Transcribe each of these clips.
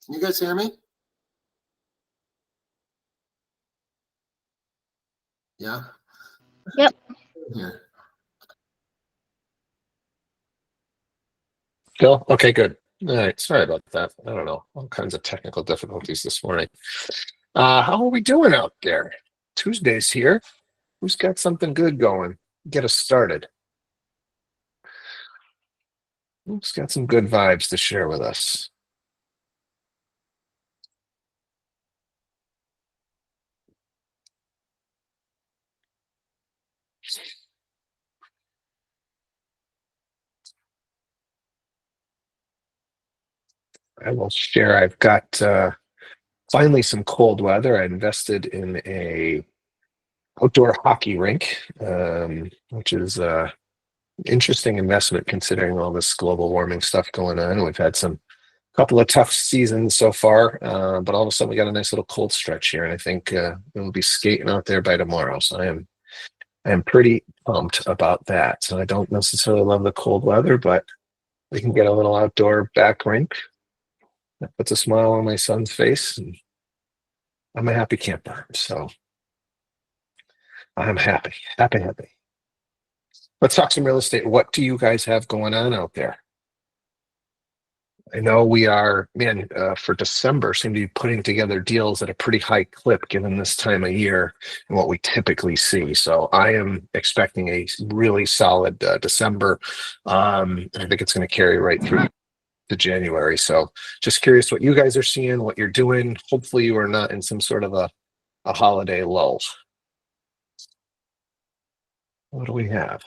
Can you guys hear me? Yeah. Yep. Here. Phil? Okay, good. All right. Sorry about that. I don't know. All kinds of technical difficulties this morning. How are we doing out there? Tuesday's here. Who's got something good going? Get us started. Who's got some good vibes to share with us? I will share. I've got finally some cold weather. I invested in a outdoor hockey rink, which is interesting investment considering all this global warming stuff going on. We've had some couple of tough seasons so far, but all of a sudden we got a nice little cold stretch here, and I think we'll be skating out there by tomorrow. So I am pretty pumped about that. So I don't necessarily love the cold weather, but we can get a little outdoor back rink. That puts a smile on my son's face, and I'm a happy camper. So I'm happy. Let's talk some real estate. What do you guys have going on out there? I know we are, for December, seem to be putting together deals at a pretty high clip given this time of year and what we typically see. So I am expecting a really solid December. I think it's going to carry right through to January. So just curious what you guys are seeing, what you're doing. Hopefully you are not in some sort of a holiday lull. What do we have?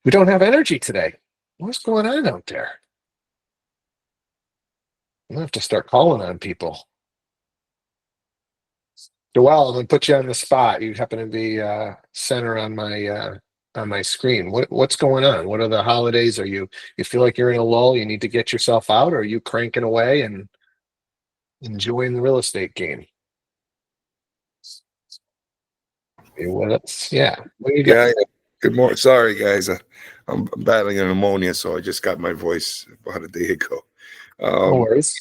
We don't have energy today. What's going on out there? I'm gonna have to start calling on people. Joelle, I'm gonna put you on the spot. You happen to be center on my screen. What's going on? What are the holidays? You feel like you're in a lull? You need to get yourself out, or are you cranking away and enjoying the real estate game? Yeah. What do you got? Yeah. Good morning. Sorry, guys. I'm battling an pneumonia, so I just got my voice about a day ago. No worries.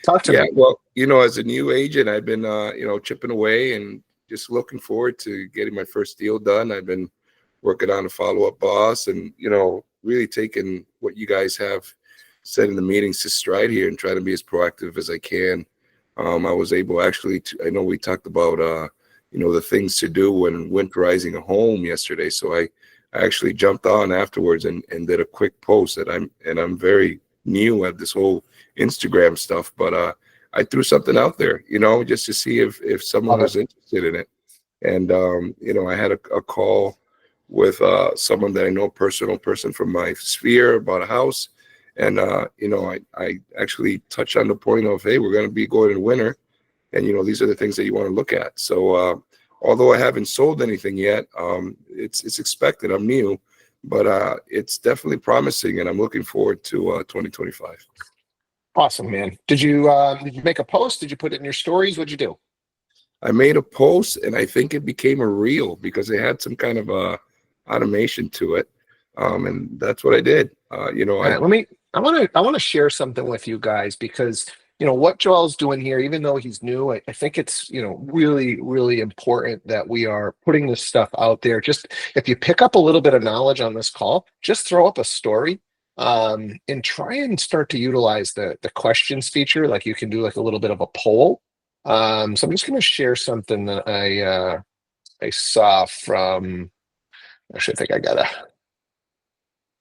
Talk to Yeah, me. well, as a new agent, I've been, chipping away and just looking forward to getting my first deal done. I've been working on a follow-up boss and, really taking what you guys have said in the meetings to stride here and try to be as proactive as I can. I was able actually I know we talked about, the things to do when winterizing a home yesterday. So I actually jumped on afterwards and did a quick post that I'm very new at this whole Instagram stuff, but I threw something out there, just to see if someone was interested in it. And I had a call with someone that I know, personal person from my sphere, about a house. And I actually touched on the point of, hey, we're going to be going in winter, and these are the things that you want to look at. So although I haven't sold anything yet, it's expected. I'm new, but it's definitely promising, and I'm looking forward to 2025. Awesome, man. Did you make a post? Did you put it in your stories? What'd you do? I made a post, and I think it became a reel because it had some kind of automation to it, and that's what I did. Right, I want to share something with you guys because what Joel's doing here, even though he's new, I think it's really, really important that we are putting this stuff out there. Just if you pick up a little bit of knowledge on this call, just throw up a story. And try and start to utilize the questions feature. Like you can do like a little bit of a poll. So I'm just going to share something that I saw from. Actually, I think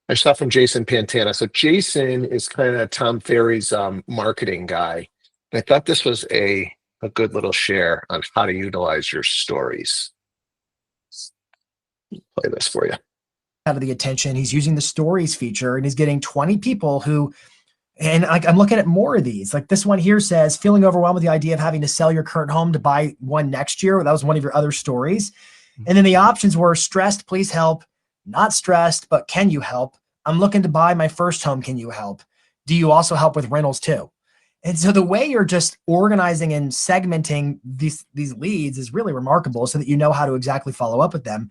I saw from Jason Pantana. So Jason is kind of Tom Ferry's marketing guy. And I thought this was a good little share on how to utilize your stories. Play this for you. Out of the attention. He's using the stories feature and he's getting 20 people who, and I'm looking at more of these. Like this one here says, feeling overwhelmed with the idea of having to sell your current home to buy one next year. That was one of your other stories. And then the options were stressed, please help. Not stressed, but can you help? I'm looking to buy my first home. Can you help? Do you also help with rentals too? And so the way you're just organizing and segmenting these leads is really remarkable, so that you know how to exactly follow up with them.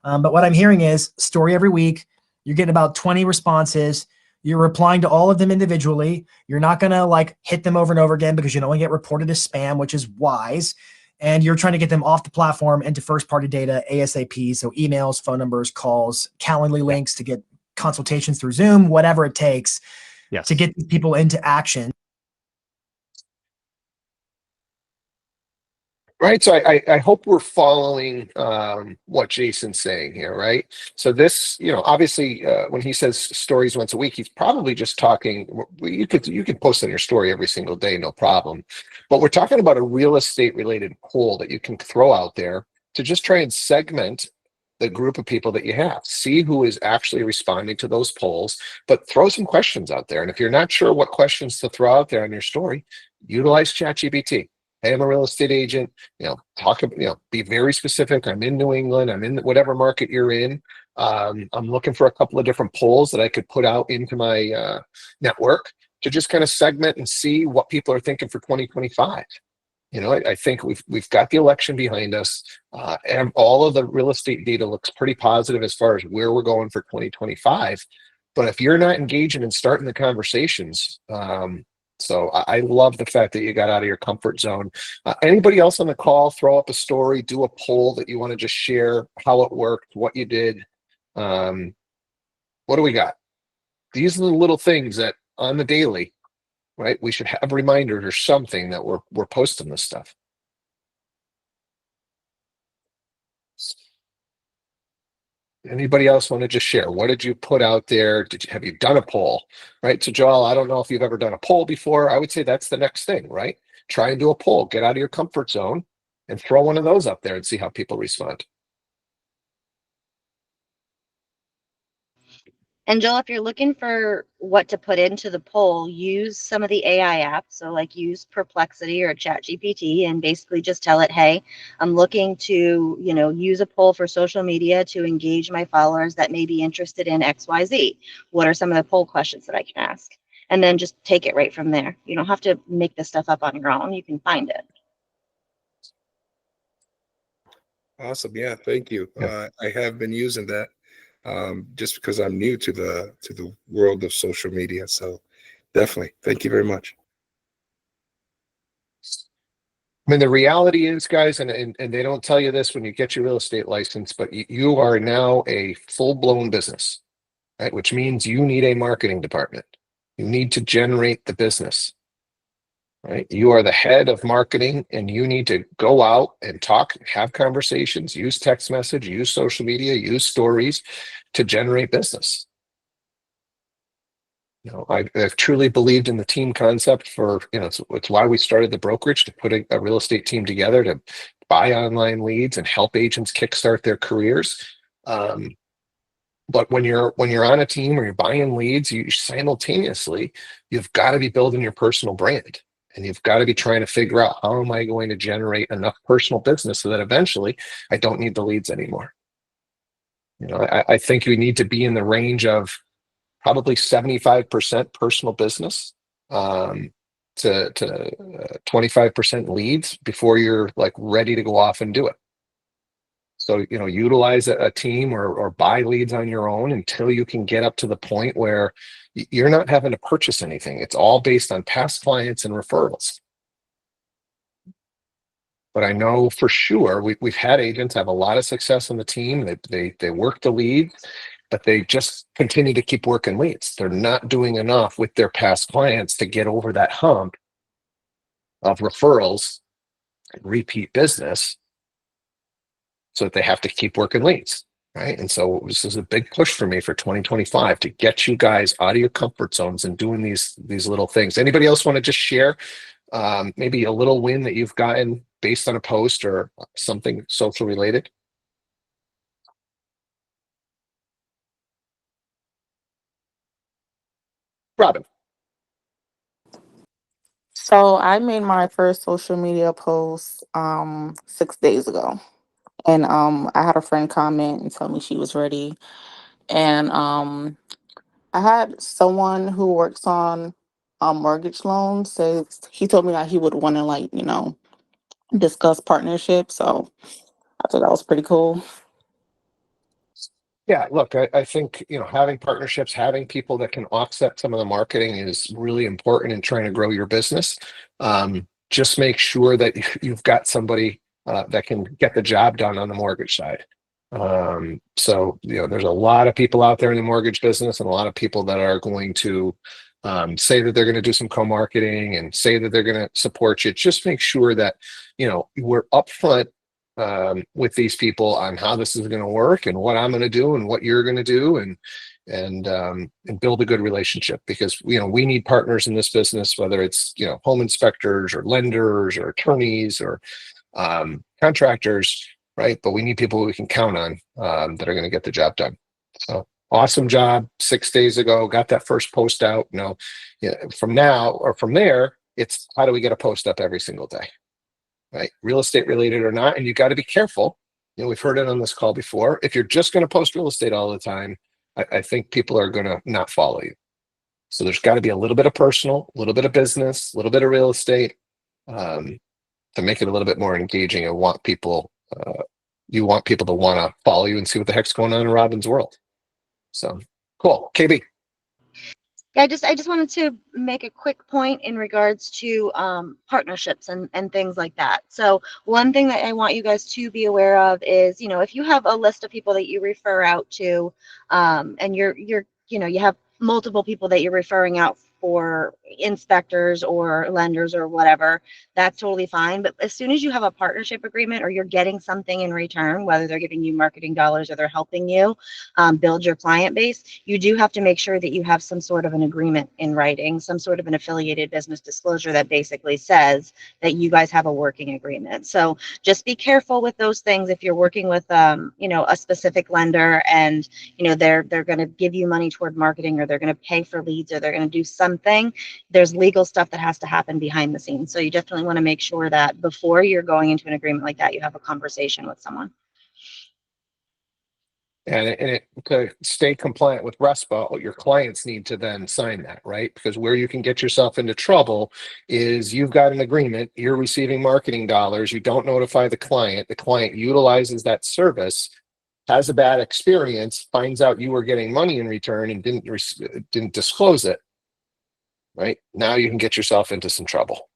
But what I'm hearing is story every week. You're getting about 20 responses. You're replying to all of them individually. You're not going to like hit them over and over again because you don't want to get reported as spam, which is wise. And you're trying to get them off the platform into first party data ASAP. So emails, phone numbers, calls, Calendly links to get consultations through Zoom, whatever it takes to get these people into action. Right. So I hope we're following what Jason's saying here, right? So this, obviously when he says stories once a week, he's probably just talking, you could post on your story every single day, no problem. But we're talking about a real estate related poll that you can throw out there to just try and segment the group of people that you have. See who is actually responding to those polls, but throw some questions out there. And if you're not sure what questions to throw out there on your story, utilize ChatGPT. Hey, I'm a real estate agent. Be very specific. I'm in New England. I'm in whatever market you're in. I'm looking for a couple of different polls that I could put out into my network to just kind of segment and see what people are thinking for 2025. I think we've got the election behind us, and all of the real estate data looks pretty positive as far as where we're going for 2025. But if you're not engaging and starting the conversations, so I love the fact that you got out of your comfort zone. Anybody else on the call, throw up a story, do a poll that you want to just share how it worked, what you did. What do we got? These are the little things that on the daily, right? We should have reminders or something that we're posting this stuff. Anybody else want to just share? What did you put out there? Have you done a poll? Right. So Joel, I don't know if you've ever done a poll before. I would say that's the next thing, right? Try and do a poll, get out of your comfort zone and throw one of those up there and see how people respond. And Joel, if you're looking for what to put into the poll, use some of the AI apps. So like use Perplexity or ChatGPT and basically just tell it, hey, I'm looking to, use a poll for social media to engage my followers that may be interested in XYZ. What are some of the poll questions that I can ask? And then just take it right from there. You don't have to make this stuff up on your own. You can find it. Awesome. Yeah, thank you. Yeah. I have been using that just because I'm new to the world of social media. So definitely, thank you very much. I mean, the reality is, guys, and they don't tell you this when you get your real estate license, but you are now a full-blown business, right? Which means you need a marketing department. You need to generate the business, right? You are the head of marketing and you need to go out and talk, have conversations, use text message, use social media, use stories to generate business. I've truly believed in the team concept for, it's why we started the brokerage, to put a real estate team together to buy online leads and help agents kickstart their careers. But when you're on a team or you're buying leads, you simultaneously, you've got to be building your personal brand. And you've got to be trying to figure out, how am I going to generate enough personal business so that eventually I don't need the leads anymore? I think we need to be in the range of probably 75% personal business to 25% leads before you're like ready to go off and do it. So, utilize a team or buy leads on your own until you can get up to the point where you're not having to purchase anything. It's all based on past clients and referrals. But I know for sure we've had agents have a lot of success on the team. They work the leads, but they just continue to keep working leads. They're not doing enough with their past clients to get over that hump of referrals and repeat business, so that they have to keep working leads, right? And so this is a big push for me for 2025 to get you guys out of your comfort zones and doing these little things. Anybody else want to just share maybe a little win that you've gotten based on a post or something social related? Robin. So I made my first social media post 6 days ago. And I had a friend comment and tell me she was ready. And I had someone who works on mortgage loans. So he told me that he would want to discuss partnership. So I thought that was pretty cool. Yeah, look, I think, having partnerships, having people that can offset some of the marketing is really important in trying to grow your business. Just make sure that you've got somebody that can get the job done on the mortgage side. So, there's a lot of people out there in the mortgage business and a lot of people that are going to say that they're going to do some co-marketing and say that they're going to support you. Just make sure that, we're upfront with these people on how this is going to work and what I'm going to do and what you're going to do, and build a good relationship, because we need partners in this business, whether it's home inspectors or lenders or attorneys or contractors, right? But we need people we can count on that are going to get the job done. So awesome job 6 days ago. Got that first post out. From there, it's how do we get a post up every single day? Right? Real estate related or not. And you got to be careful. We've heard it on this call before. If you're just going to post real estate all the time, I think people are going to not follow you. So there's got to be a little bit of personal, a little bit of business, a little bit of real estate, to make it a little bit more engaging, and you want people to want to follow you and see what the heck's going on in Robin's world. So cool. KB. Yeah, I just wanted to make a quick point in regards to partnerships and things like that. So one thing that I want you guys to be aware of is, if you have a list of people that you refer out to, and you have multiple people that you're referring out for inspectors or lenders or whatever, that's totally fine. But as soon as you have a partnership agreement or you're getting something in return, whether they're giving you marketing dollars or they're helping you build your client base, you do have to make sure that you have some sort of an agreement in writing, some sort of an affiliated business disclosure that basically says that you guys have a working agreement. So just be careful with those things. If you're working with a specific lender and they're going to give you money toward marketing, or they're going to pay for leads, or they're going to do something, there's legal stuff that has to happen behind the scenes. So you definitely want to make sure that before you're going into an agreement like that, you have a conversation with someone. And to stay compliant with RESPA, your clients need to then sign that, right? Because where you can get yourself into trouble is you've got an agreement, you're receiving marketing dollars, you don't notify the client utilizes that service, has a bad experience, finds out you were getting money in return and didn't disclose it, right? Now you can get yourself into some trouble.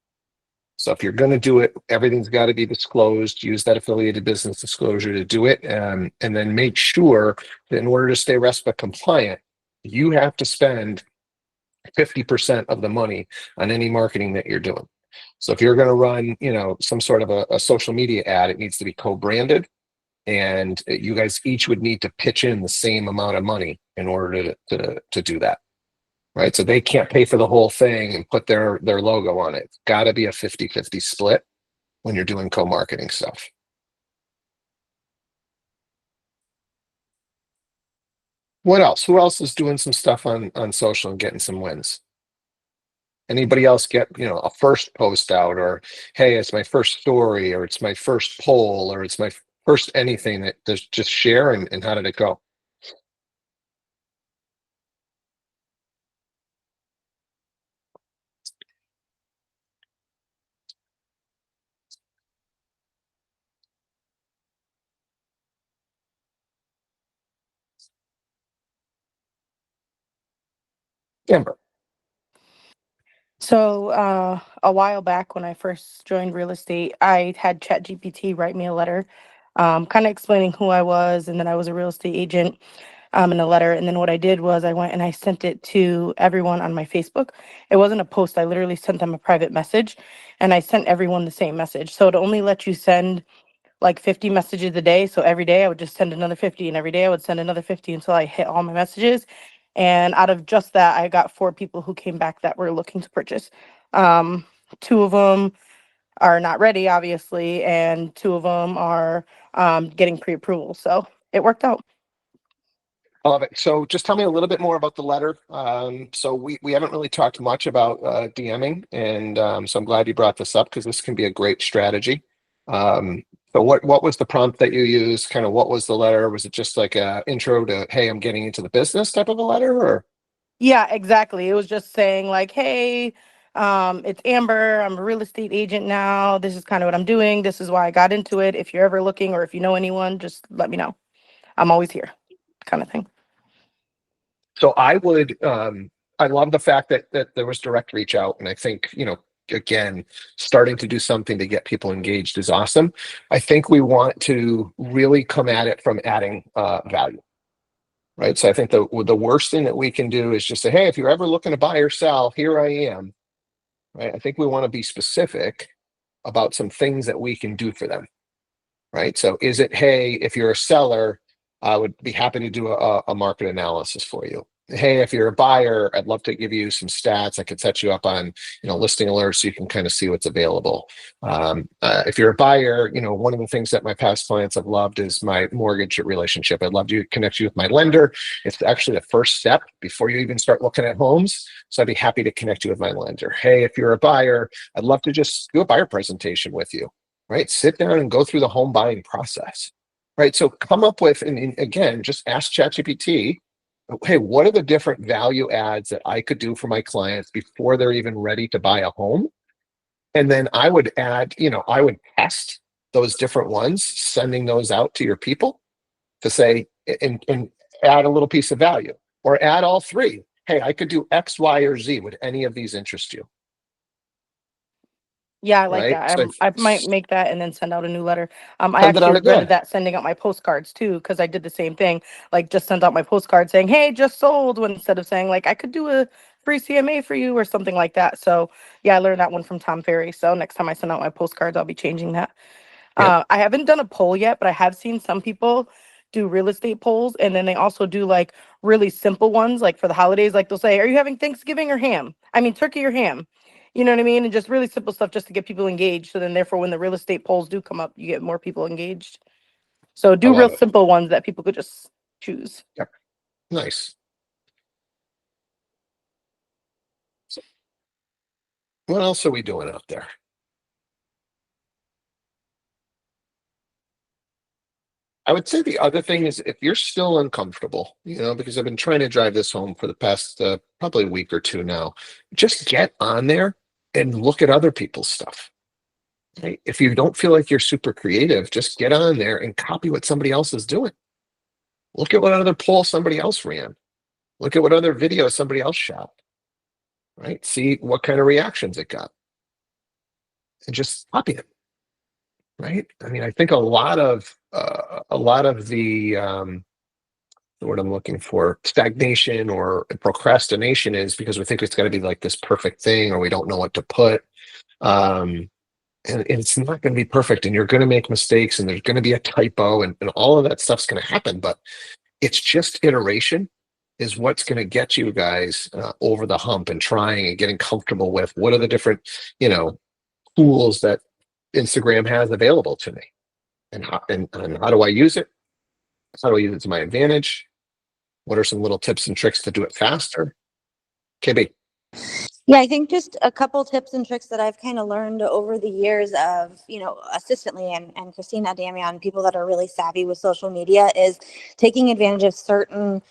So if you're going to do it, everything's got to be disclosed. Use that affiliated business disclosure to do it. And then make sure that in order to stay RESPA compliant, you have to spend 50% of the money on any marketing that you're doing. So if you're going to run, some sort of a social media ad, it needs to be co-branded. And you guys each would need to pitch in the same amount of money in order to do that. Right. So they can't pay for the whole thing and put their logo on it. It's got to be a 50-50 split when you're doing co-marketing stuff. What else? Who else is doing some stuff on social and getting some wins? Anybody else get, a first post out, or, hey, it's my first story, or it's my first poll, or it's my first anything that just share, and how did it go? Amber. So a while back when I first joined real estate, I had ChatGPT write me a letter, kind of explaining who I was, and then I was a real estate agent, in a letter. And then what I did was I went and I sent it to everyone on my Facebook. It wasn't a post. I literally sent them a private message, and I sent everyone the same message. So it only let you send like 50 messages a day. So every day I would just send another 50, and every day I would send another 50 until I hit all my messages. And out of just that, I got 4 people who came back that were looking to purchase. 2 of them are not ready, obviously, and 2 of them are getting pre-approval. So it worked out. I love it. So just tell me a little bit more about the letter. So we haven't really talked much about DMing, and so I'm glad you brought this up, because this can be a great strategy. So what was the prompt that you used? Kind of what was the letter? Was it just like a intro to, hey, I'm getting into the business type of a letter, or? Yeah, exactly. It was just saying like, hey, it's Amber. I'm a real estate agent now. This is kind of what I'm doing. This is why I got into it. If you're ever looking or if you know anyone, just let me know. I'm always here, kind of thing. So I would, I love the fact that there was direct reach out, and I think, again, starting to do something to get people engaged is awesome. I think we want to really come at it from adding value, right? So I think the worst thing that we can do is just say, hey, if you're ever looking to buy or sell, here I am, right? I think we want to be specific about some things that we can do for them, right? So is it, hey, if you're a seller, I would be happy to do a market analysis for you. Hey, if you're a buyer, I'd love to give you some stats. I could set you up on, listing alerts so you can kind of see what's available. If you're a buyer, one of the things that my past clients have loved is my mortgage relationship. I'd love to connect you with my lender. It's actually the first step before you even start looking at homes. So I'd be happy to connect you with my lender. Hey, if you're a buyer, I'd love to just do a buyer presentation with you. Right? Sit down and go through the home buying process. Right? So come up with, and again, just ask ChatGPT, hey, what are the different value adds that I could do for my clients before they're even ready to buy a home? And then I would add, I would test those different ones, sending those out to your people to say, and add a little piece of value, or add all three. Hey, I could do X, Y, or Z. Would any of these interest you? Yeah, I like Right? that. So I might make that and then send out a new letter. I send it actually out regretted again. that sending out my postcards too, because I did the same thing. Like just sent out my postcard saying, "Hey, just sold," when instead of saying like I could do a free CMA for you or something like that. So yeah, I learned that one from Tom Ferry. So next time I send out my postcards, I'll be changing that. Yep. I haven't done a poll yet, but I have seen some people do real estate polls, and then they also do like really simple ones, like for the holidays. Like they'll say, "Are you having Thanksgiving or ham? I mean, turkey or ham?" You know what I mean? And just really simple stuff just to get people engaged. So then, therefore, when the real estate polls do come up, you get more people engaged. So I do real love it. simple ones that people could just choose. Yep. Nice. So what else are we doing out there? I would say the other thing is if you're still uncomfortable, because I've been trying to drive this home for the past probably a week or two now, just get on there and look at other people's stuff. Right? If you don't feel like you're super creative, just get on there and copy what somebody else is doing. Look at what other poll somebody else ran. Look at what other videos somebody else shot. Right? See what kind of reactions it got, and just copy it. Right? I mean, I think a lot of the word I'm looking for, stagnation or procrastination, is because we think it's got to be like this perfect thing, or we don't know what to put. And it's not going to be perfect, and you're going to make mistakes, and there's going to be a typo, and all of that stuff's going to happen. But it's just iteration is what's going to get you guys over the hump and trying and getting comfortable with what are the different, tools that Instagram has available to me, and how do I use it? How do I use it to my advantage? What are some little tips and tricks to do it faster? KB. Yeah, I think just a couple tips and tricks that I've kind of learned over the years of, assistantly and Christina Damian, people that are really savvy with social media, is taking advantage of certain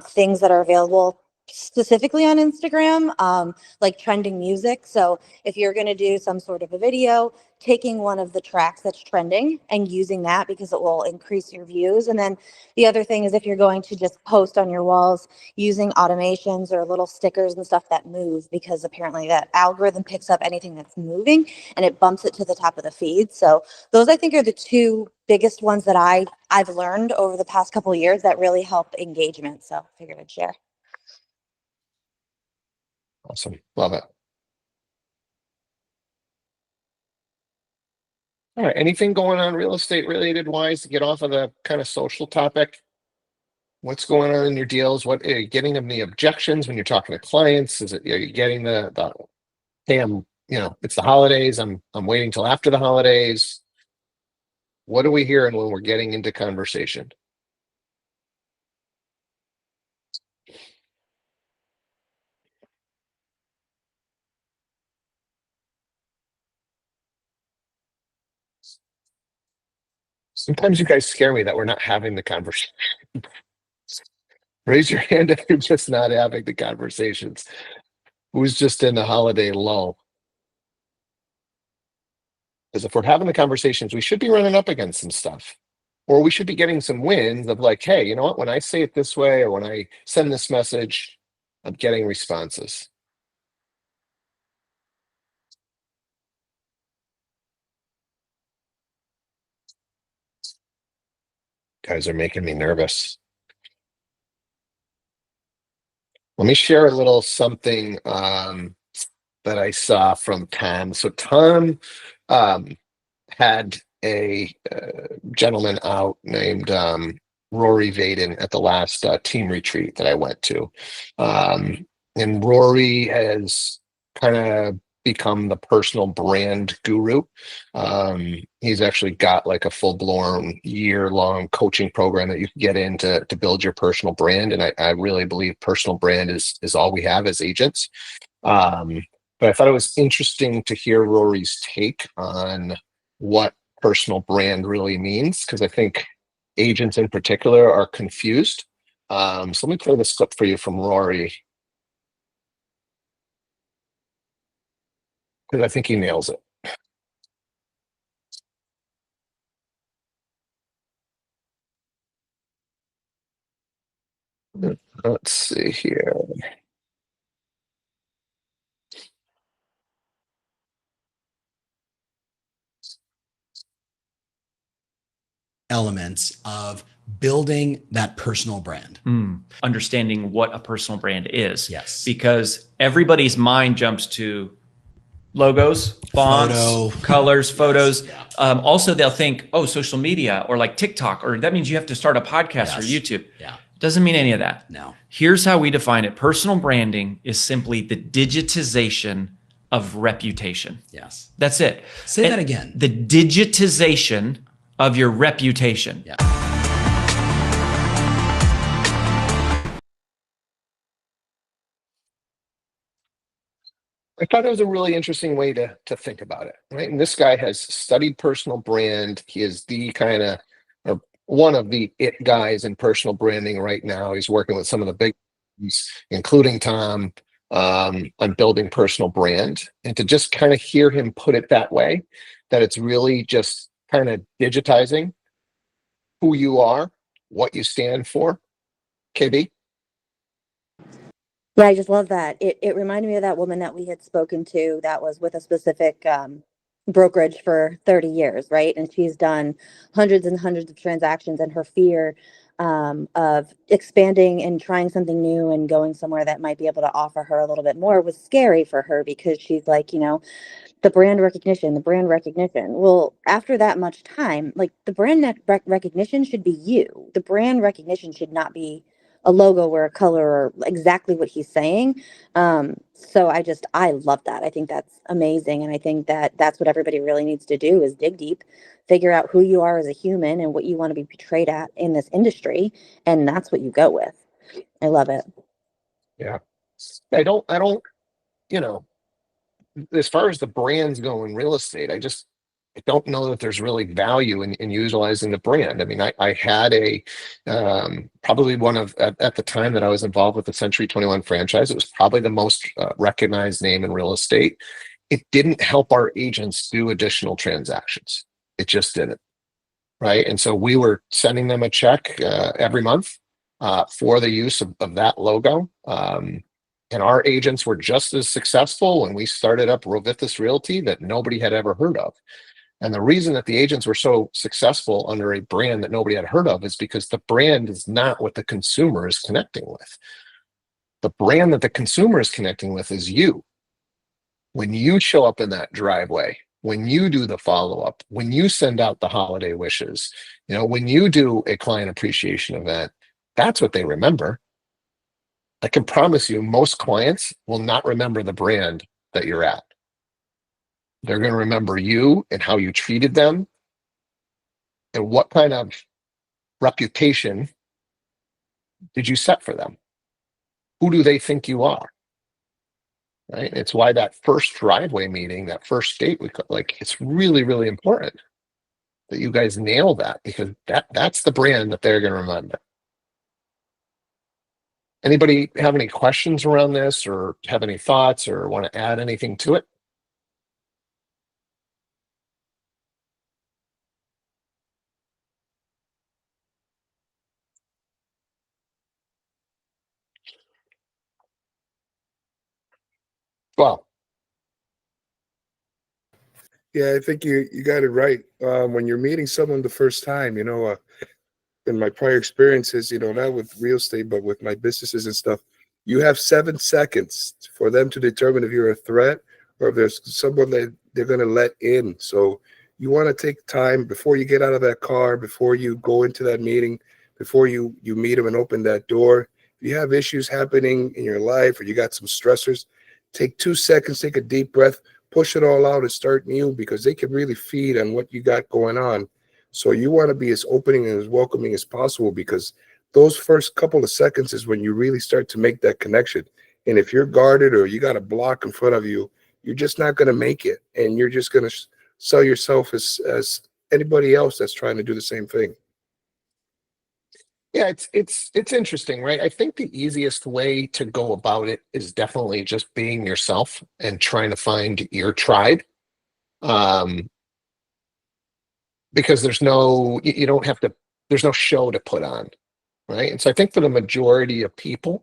things that are available specifically on Instagram, like trending music. So if you're going to do some sort of a video, taking one of the tracks that's trending and using that, because it will increase your views. And then the other thing is if you're going to just post on your walls, using automations or little stickers and stuff that move, because apparently that algorithm picks up anything that's moving and it bumps it to the top of the feed. So those, I think, are the two biggest ones that I've learned over the past couple of years that really help engagement. So I figured I'd share. Awesome. Love it. All right. Anything going on real estate related wise to get off of the kind of social topic? What's going on in your deals? What are you getting them the objections when you're talking to clients? Are you getting the hey, it's the holidays. I'm waiting till after the holidays. What are we hearing when we're getting into conversation? Sometimes you guys scare me that we're not having the conversation. Raise your hand if you're just not having the conversations. Who's just in the holiday lull? Because if we're having the conversations, we should be running up against some stuff. Or we should be getting some wins of like, hey, you know what? When I say it this way or when I send this message, I'm getting responses. Guys are making me nervous. Let me share a little something that I saw from Tom. So Tom had a gentleman out named Rory Vaden at the last team retreat that I went to. And Rory has kind of become the personal brand guru. He's actually got like a full-blown year-long coaching program that you can get in to build your personal brand. And I really believe personal brand is all we have as agents. But I thought it was interesting to hear Rory's take on what personal brand really means, because I think agents in particular are confused. So let me play this clip for you from Rory, because I think he nails it. Let's see here. Elements of building that personal brand. Understanding what a personal brand is. Yes. Because everybody's mind jumps to logos, fonts, Photo. colors, photos. Yeah. Also, they'll think, oh, social media or like TikTok, or that means you have to start a podcast or Yes. YouTube. Yeah. Doesn't mean any of that. No. Here's how we define it. Personal branding is simply the digitization of reputation. Yes. That's it. Say that again. The digitization of your reputation. Yeah. I thought it was a really interesting way to think about it, right? And this guy has studied personal brand. He is the kind of, or one of the it guys in personal branding right now. He's working with some of the big, including Tom, on building personal brand. And to just kind of hear him put it that way, that it's really just kind of digitizing who you are, what you stand for. KB? Yeah, I just love that. It reminded me of that woman that we had spoken to that was with a specific brokerage for 30 years, right? And she's done hundreds and hundreds of transactions, and her fear of expanding and trying something new and going somewhere that might be able to offer her a little bit more was scary for her, because she's like, the brand recognition, the brand recognition. Well, after that much time, like the brand recognition should be you. The brand recognition should not be a logo or a color or exactly what he's saying. So I love that. I think that's amazing. And I think that that's what everybody really needs to do is dig deep, figure out who you are as a human and what you want to be portrayed at in this industry. And that's what you go with. I love it. Yeah. I don't, as far as the brands go in real estate, I don't know that there's really value in utilizing the brand. I mean, I had probably one of, at the time that I was involved with the Century 21 franchise, it was probably the most recognized name in real estate. It didn't help our agents do additional transactions. It just didn't. Right. And so we were sending them a check every month for the use of that logo. And our agents were just as successful when we started up Rovithis Realty that nobody had ever heard of. And the reason that the agents were so successful under a brand that nobody had heard of is because the brand is not what the consumer is connecting with. The brand that the consumer is connecting with is you. When you show up in that driveway, when you do the follow-up, when you send out the holiday wishes, when you do a client appreciation event, that's what they remember. I can promise you most clients will not remember the brand that you're at. They're going to remember you and how you treated them and what kind of reputation did you set for them? Who do they think you are? Right? It's why that first driveway meeting, that first date, it's really, really important that you guys nail that, because that's the brand that they're going to remember. Anybody have any questions around this, or have any thoughts, or want to add anything to it? Well, Yeah, I think you got it right. When you're meeting someone the first time, in my prior experiences, not with real estate, but with my businesses and stuff, you have 7 seconds for them to determine if you're a threat or if there's someone that they're going to let in. So you want to take time before you get out of that car, before you go into that meeting, before you meet them and open that door. If you have issues happening in your life or you got some stressors, take 2 seconds, take a deep breath, push it all out and start new, because they can really feed on what you got going on. So you want to be as opening and as welcoming as possible, because those first couple of seconds is when you really start to make that connection. And if you're guarded or you got a block in front of you, you're just not going to make it. And you're just going to sell yourself as anybody else that's trying to do the same thing. yeah, it's interesting, right? I think the easiest way to go about it is definitely just being yourself and trying to find your tribe. Um, because you don't have to, there's no show to put on, right? And so I think for the majority of people,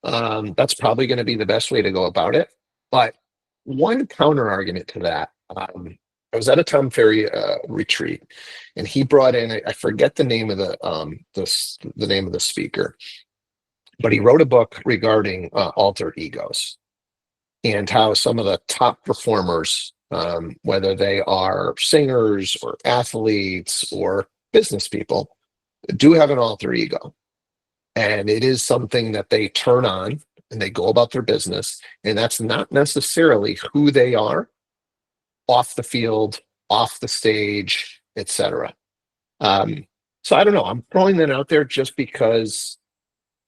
that's probably going to be the best way to go about it. But one counter argument to that, I was at a Tom Ferry retreat, and he brought in, I forget the name of the name of the speaker, but he wrote a book regarding alter egos and how some of the top performers, whether they are singers or athletes or business people, do have an alter ego. And it is something that they turn on and they go about their business. And that's not necessarily who they are off the field, off the stage, etc. So I don't know. I'm throwing that out there just because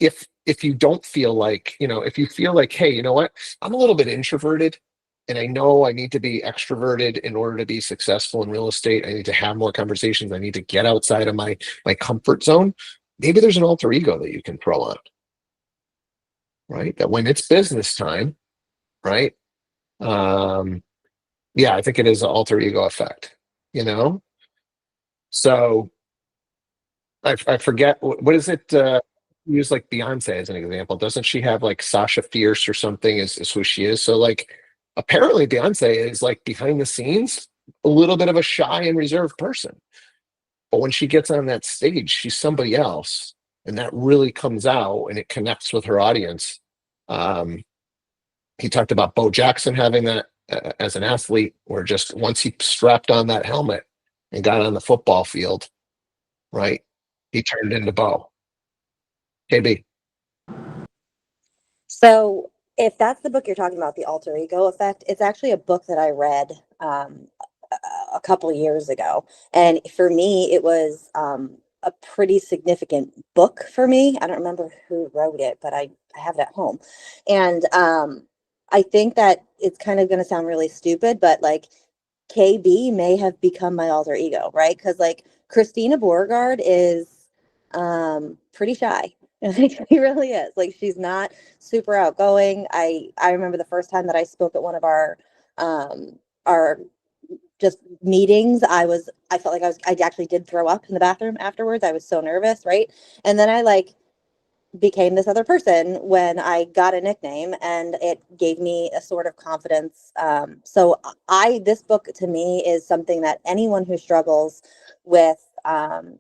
if you don't feel like, if you feel like, hey, you know what, I'm a little bit introverted and I know I need to be extroverted in order to be successful in real estate. I need to have more conversations. I need to get outside of my comfort zone. Maybe there's an alter ego that you can throw on, right? That when it's business time, right? Yeah, I think it is an alter ego effect, you know? So I forget what is it, use like Beyonce as an example. Doesn't she have like Sasha Fierce or something is who she is? So like apparently Beyonce is like behind the scenes a little bit of a shy and reserved person. But when she gets on that stage, she's somebody else. And that really comes out and it connects with her audience. Um, he talked about Bo Jackson having that as an athlete, where just once he strapped on that helmet and got on the football field, right, he turned into Bo. KB. So, if that's the book you're talking about, The Alter Ego Effect, it's actually a book that I read a couple years ago. And for me, it was a pretty significant book for me. I don't remember who wrote it, but I have it at home. And I think that it's kind of going to sound really stupid, but like KB may have become my alter ego, right? Because like Christina Beauregard is pretty shy. She really is. Like she's not super outgoing. I remember the first time that I spoke at one of our just meetings, I felt like I actually did throw up in the bathroom afterwards. I was so nervous, right? And then I like became this other person when I got a nickname, and it gave me a sort of confidence. So this book to me is something that anyone who struggles with,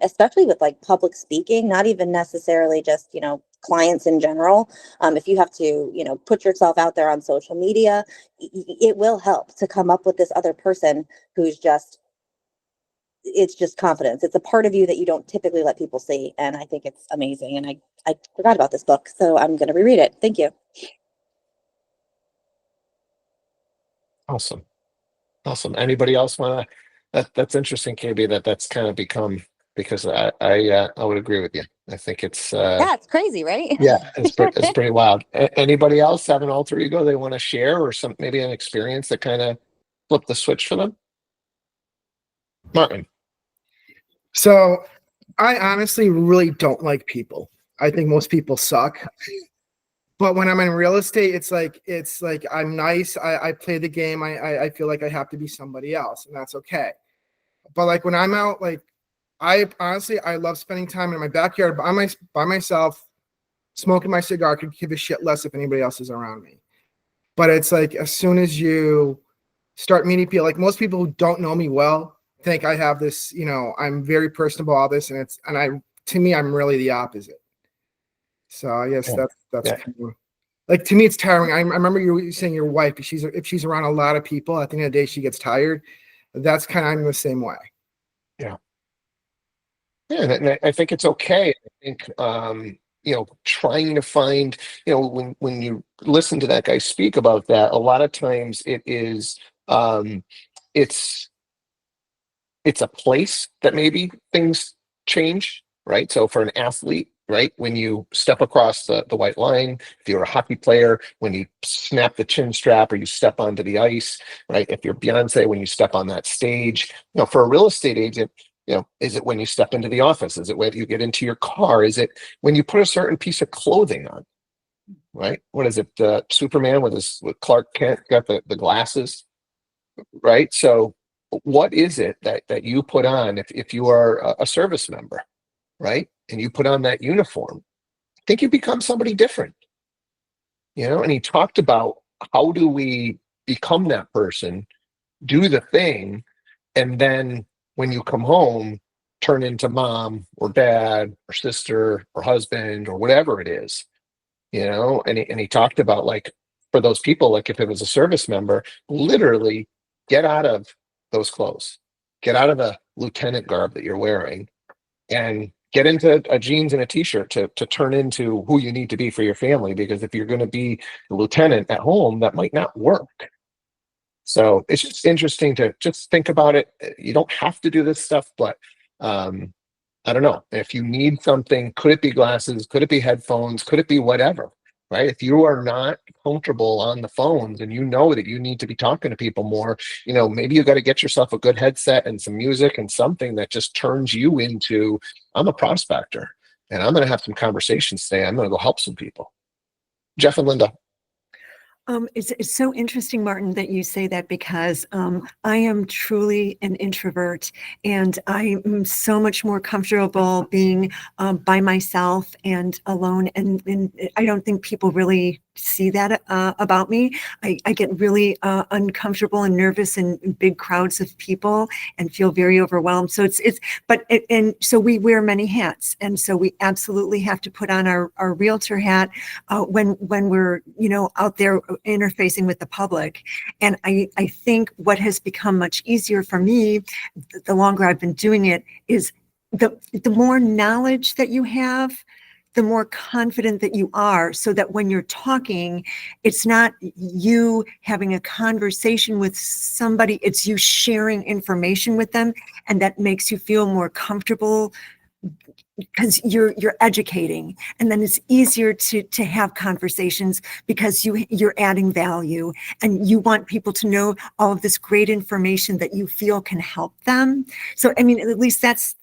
especially with like public speaking, not even necessarily just, clients in general. If you have to, put yourself out there on social media, it will help to come up with this other person who's it's just confidence. It's a part of you that you don't typically let people see. And I think it's amazing. And I forgot about this book, so I'm going to reread it. Thank you. Awesome. Anybody else want to? That's interesting, KB. That's kind of become, because I would agree with you. I think it's Yeah, it's crazy, right? yeah, it's pretty wild. Anybody else have an alter ego they want to share, or maybe an experience that kind of flipped the switch for them? Martin. So I honestly really don't like people. I think most people suck. But when I'm in real estate, it's like I'm nice. I play the game. I feel like I have to be somebody else, and that's okay. But like when I'm out, like I honestly love spending time in my backyard by myself, smoking my cigar. Could give a shit less if anybody else is around me. But it's like as soon as you start meeting people, like most people who don't know me well think I have this, I'm very personable, all this, and to me, I'm really the opposite. So I guess that's kind of, like, to me, it's tiring. I remember you saying your wife, if she's around a lot of people, at the end of the day, she gets tired. That's kind of, I'm the same way. Yeah. Yeah, and I think it's okay. I think trying to find, when you listen to that guy speak about that, a lot of times it is it's a place that maybe things change, right? So for an athlete, right, when you step across the white line, if you're a hockey player, when you snap the chin strap or you step onto the ice, right? If you're Beyonce, when you step on that stage, for a real estate agent, is it when you step into the office? Is it when you get into your car? Is it when you put a certain piece of clothing on, right? What is it? Superman with Clark Kent got the glasses, right? So what is it that you put on if you are a service member, right? And you put on that uniform, I think you become somebody different, and he talked about how do we become that person, do the thing, and then when you come home, turn into mom or dad or sister or husband or whatever it is, and he talked about, like, for those people, like if it was a service member, literally get out of those clothes, get out of the lieutenant garb that you're wearing, and get into a jeans and a t-shirt to turn into who you need to be for your family. Because if you're going to be a lieutenant at home, that might not work. So it's just interesting to just think about it. You don't have to do this stuff, but I don't know. If you need something, could it be glasses? Could it be headphones? Could it be whatever? Right? If you are not comfortable on the phones and you know that you need to be talking to people more, maybe you got to get yourself a good headset and some music and something that just turns you into, I'm a prospector and I'm going to have some conversations today. I'm going to go help some people. Jeff and Linda. It's so interesting, Martin, that you say that, because I am truly an introvert, and I am so much more comfortable being by myself and alone. And I don't think people really see that about me. I get really uncomfortable and nervous in big crowds of people and feel very overwhelmed. So and so we wear many hats, and so we absolutely have to put on our realtor hat when we're out there interfacing with the public. And I think what has become much easier for me the longer I've been doing it is the more knowledge that you have, the more confident that you are, so that when you're talking, it's not you having a conversation with somebody, it's you sharing information with them, and that makes you feel more comfortable because you're educating, and then it's easier to have conversations because you're adding value, and you want people to know all of this great information that you feel can help them. So I mean, at least that's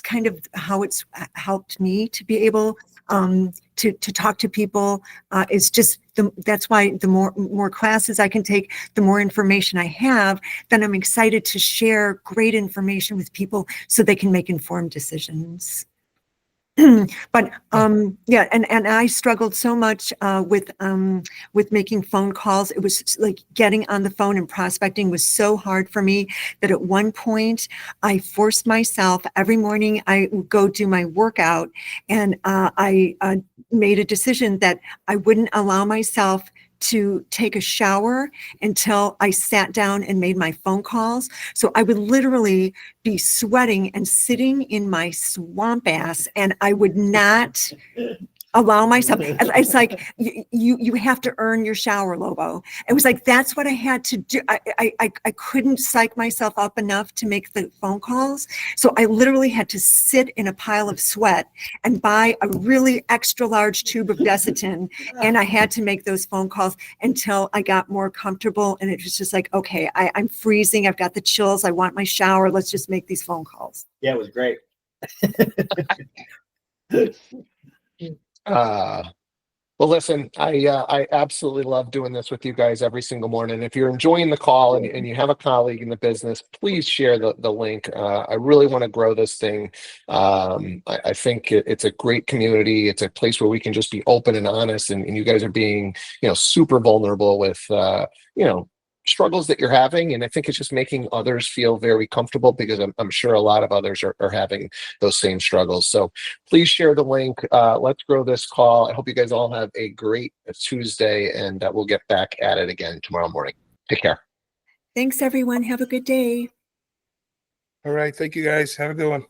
kind of how it's helped me to be able to talk to people. Is just that's why the more classes I can take, the more information I have, then I'm excited to share great information with people so they can make informed decisions. But yeah, and I struggled so much with making phone calls. It was like getting on the phone and prospecting was so hard for me that at one point I forced myself every morning. I would go do my workout, and I made a decision that I wouldn't allow myself to take a shower until I sat down and made my phone calls. So I would literally be sweating and sitting in my swamp ass, and I would not allow myself. It's like you have to earn your shower, Lobo. It was like that's what I had to do. I couldn't psych myself up enough to make the phone calls, so I literally had to sit in a pile of sweat and buy a really extra large tube of Desitin, and I had to make those phone calls until I got more comfortable. And it was just like, okay, I'm freezing. I've got the chills. I want my shower. Let's just make these phone calls. Yeah, it was great. Well, listen, I absolutely love doing this with you guys every single morning. If you're enjoying the call and you have a colleague in the business, please share the link. I really want to grow this thing. I think it's a great community. It's a place where we can just be open and honest, and you guys are being, super vulnerable with, struggles that you're having. And I think it's just making others feel very comfortable, because I'm sure a lot of others are having those same struggles. So please share the link. Let's grow this call. I hope you guys all have a great Tuesday, and we'll get back at it again tomorrow morning. Take care. Thanks, everyone. Have a good day. All right. Thank you guys. Have a good one.